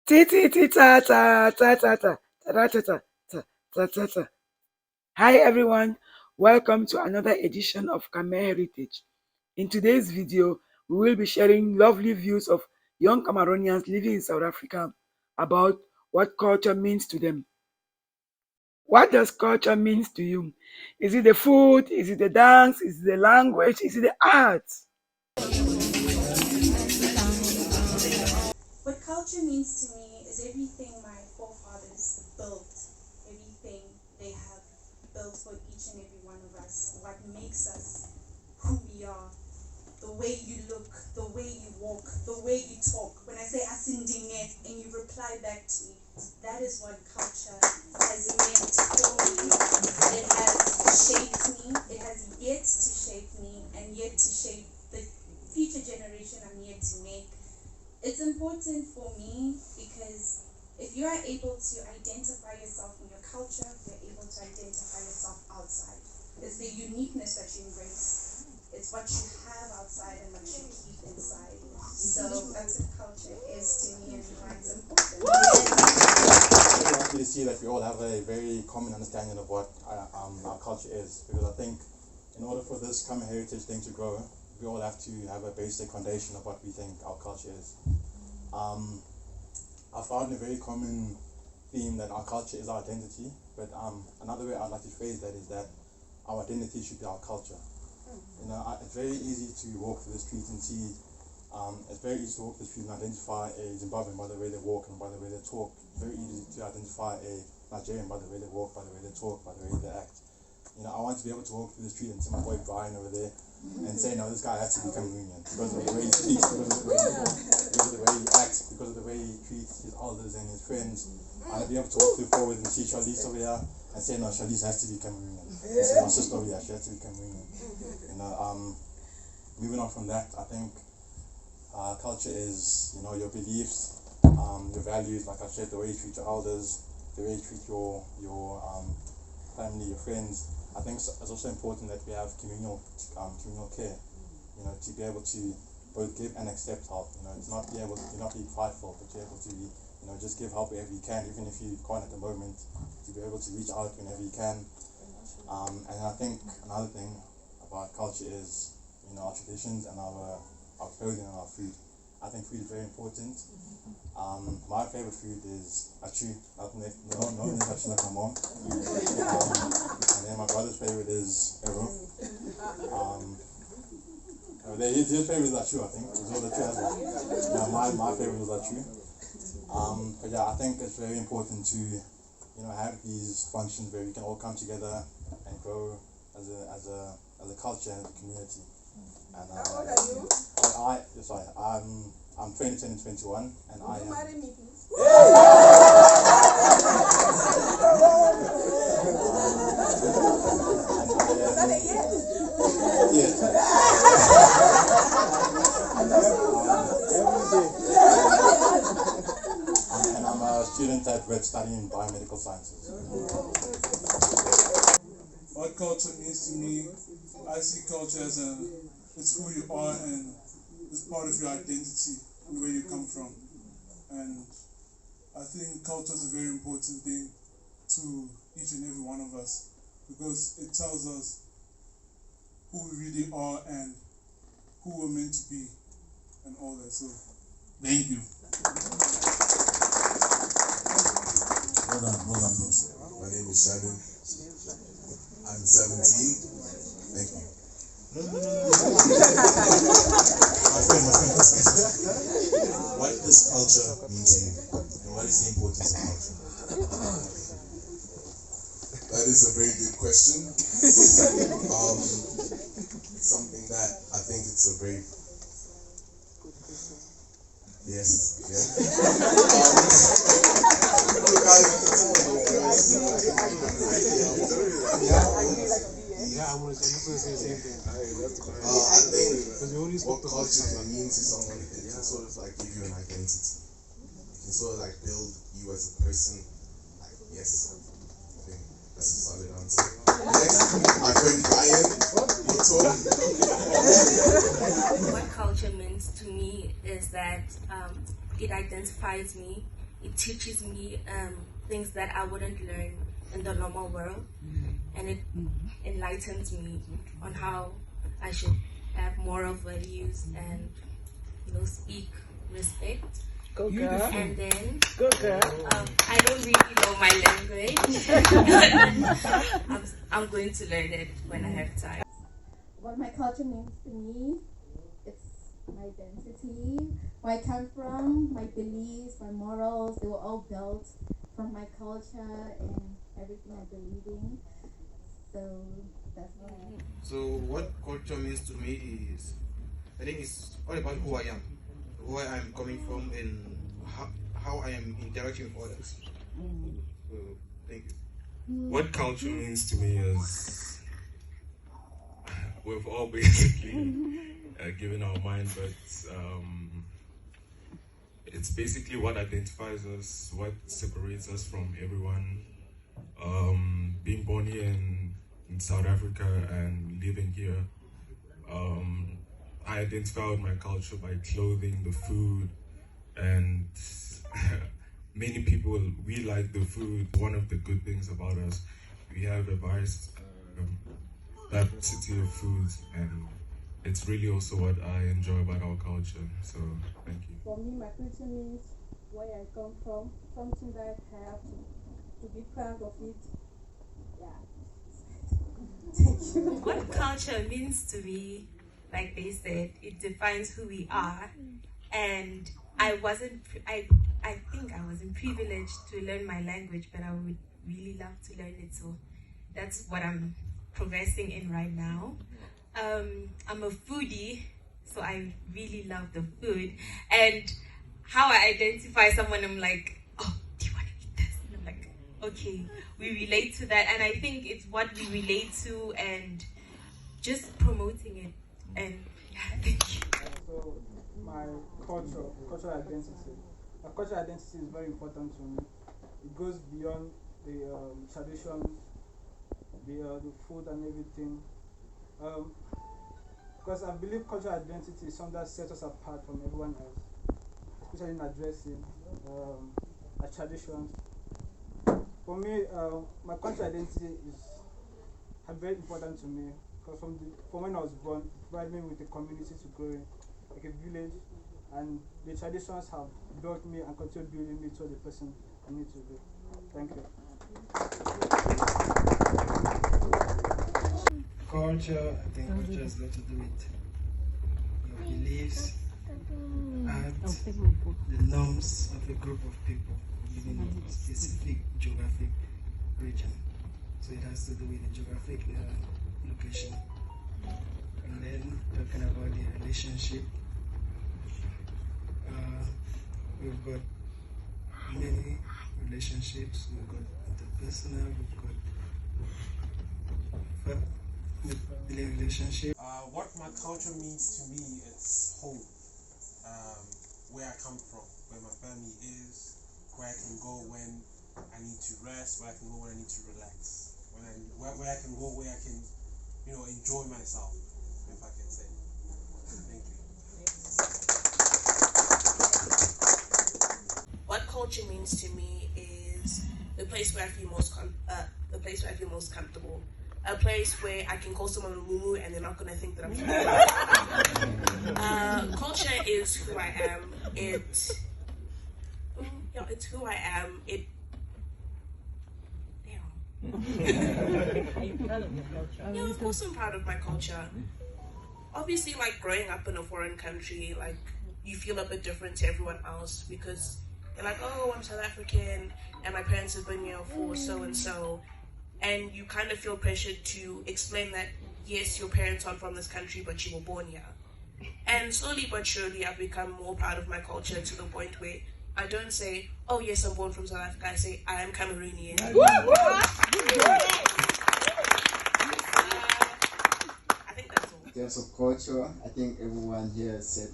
Ti ti ti ta ta ta ta ta ta ta ta ta ta ta ta. Hi everyone, welcome to another edition of Kamer Heritage. In today's video, we will be sharing lovely views of young Cameroonians living in South Africa about what culture means to them. What does culture means to you? Is it the food? Is it the dance? Is it the language? Is it the art? What culture means to me is everything my forefathers built, everything they have built for each and every one of us, what makes us who we are, the way you look, the way you walk, the way you talk. When I say asindinge and you reply back to me, that is what culture has meant for me. It has shaped me, it has yet to shape me, and yet to shape the future generation I'm yet to make. It's important for me because if you are able to identify yourself in your culture, you're able to identify yourself outside. It's the uniqueness that you embrace. It's what you have outside and what you keep inside. So that's what culture is to me and why it's important. I'm happy to see that we all have a very common understanding of what our culture is, because I think in order for this Kamer Heritage thing to grow, we all have to have a basic foundation of what we think our culture is. I found a very common theme that our culture is our identity, but another way I'd like to phrase that is that our identity should be our culture. You know, it's very easy to walk through the street and see, it's very easy to walk the street and identify a Zimbabwean by the way they walk and by the way they talk. It's very easy to identify a Nigerian by the way they walk, by the way they talk, by the way they act. You know, I want to be able to walk through the street and see my boy Brian over there and say, no, this guy has to be Cameroonian because of the way he speaks, because of the way he talks, because of the way he acts, because of the way he treats his elders and his friends. I want to be able to walk through forward and see Charlize over here and say, no, Charlize has to be Cameroonian. And say, my sister over here, she has to be Cameroonian. You know, moving on from that, I think culture is, you know, your beliefs, your values, like I said, the way you treat your elders, the way you treat your family, your friends. I think it's also important that we have communal care, you know, to be able to both give and accept help. You know, it's not be able to not be prideful, but to be able to be, you know, just give help wherever you can, even if you can't at the moment, to be able to reach out whenever you can. And I think another thing about culture is, you know, our traditions and our clothing and our food. I think food is very important. My favorite food is achu. No one is achu like my mom. And then my brother's favorite is ero. His favorite is achu, I think. It's all the two as well. Yeah, my favorite is achu. But yeah, I think it's very important to, you know, have these functions where we can all come together and grow as a culture and as a community. And how old are you? I'm 20 and 21, and I am. Marry me, please. Is that a yes? Yes. And I'm a student at Red studying biomedical sciences. What culture means to me, I see culture as it's who you are and it's part of your identity and where you come from. And I think culture is a very important thing to each and every one of us because it tells us who we really are and who we're meant to be and all that. So, thank you. Well done, bros. My name is Shannon. I'm 17. Thank you. My friend. What does culture mean to you? And what is the importance of culture? That is a very good question. Something that I think it's a very... Yes, yeah. I think what culture can mean to someone, it can sort of like give you an identity. It can sort of like build you as a person. Like, yes, I think that's a solid answer. Next, my friend Brian, your turn. What culture means to me is that it identifies me it teaches me things that I wouldn't learn in the normal world, and it enlightens me on how I should have moral values and speak respect. Go girl. And then Go girl. I don't really know my language. I'm going to learn it when I have time. What my culture means to me, it's my identity, where I come from, my beliefs, my morals, they were all built from my culture and everything I believe in. So that's what I am. So what culture means to me is, I think it's all about who I am, where I'm coming from, and how I am interacting with others. So thank you. What culture means to me is we've all basically given our mind, but it's basically what identifies us, what separates us from everyone. Being born here in South Africa and living here, I identify with my culture by clothing, the food, and many people, we like the food. One of the good things about us, we have a various diversity of foods, and it's really also what I enjoy about our culture. So thank you. For me, my culture means where I come from, something that I have to be proud of it. Yeah. Thank you. What culture means to me, like they said, it defines who we are. And I think I wasn't privileged to learn my language, but I would really love to learn it. So that's what I'm progressing in right now. I'm a foodie, so I really love the food. And how I identify someone, I'm like, oh, do you want to eat this? And I'm like, okay, we relate to that. And I think it's what we relate to and just promoting it. And yeah, thank you. So my cultural identity. My cultural identity is very important to me. It goes beyond the traditions, the food and everything. Because I believe cultural identity is something that sets us apart from everyone else, especially in addressing our traditions. For me, my cultural identity is very important to me because from when I was born, it provided me with a community to grow in, like a village, and the traditions have built me and continue building me to the person I need to be. Thank you. Culture, I think culture has a lot to do with your beliefs, art, the norms of a group of people living in a specific geographic region. So it has to do with the geographic location. And then talking about the relationship, we've got many relationships. We've got interpersonal, we've got family relationship. What my culture means to me, it's home. Where I come from, where my family is, where I can go when I need to rest, where I can go when I need to relax, where I can go where I can, enjoy myself, if I can say. Thank you. What culture means to me is the place where I feel most comfortable. A place where I can call someone Mumu and they're not gonna think that I'm culture is who I am. It's who I am. Yeah, of course I'm proud of my culture. Obviously, like growing up in a foreign country, like you feel a bit different to everyone else because you're like, oh, I'm South African and my parents have been here for so and so. And you kind of feel pressured to explain that, yes, your parents aren't from this country, but you were born here. And slowly but surely, I've become more proud of my culture to the point where I don't say, oh, yes, I'm born from South Africa. I say, I am Cameroonian. I think that's all. In terms of culture, I think everyone here said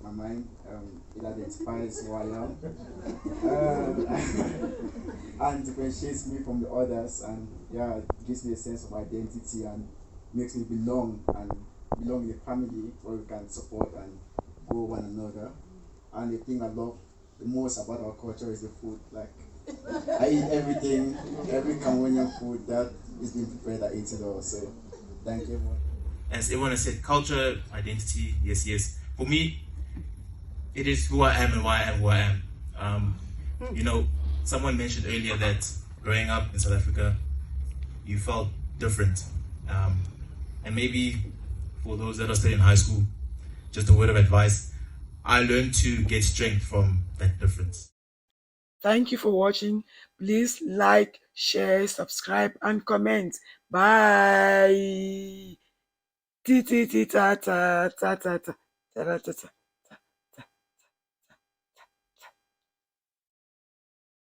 my mind. It identifies who I am and differentiates me from the others, and yeah, it gives me a sense of identity and makes me belong in a family where we can support and grow one another. And the thing I love the most about our culture is the food. Like, I eat everything, every Cameroonian food that is being prepared, I eat it all. So, thank you, everyone. As everyone has said, culture, identity, yes, yes. For me, it is who I am and why I am who I am. You know, someone mentioned earlier that growing up in South Africa, you felt different. And maybe for those that are still in high school, just a word of advice, I learned to get strength from that difference. Thank you for watching. Please like, share, subscribe, and comment. Bye. Ti ti ti ta ta ta ta ta ta ta ta.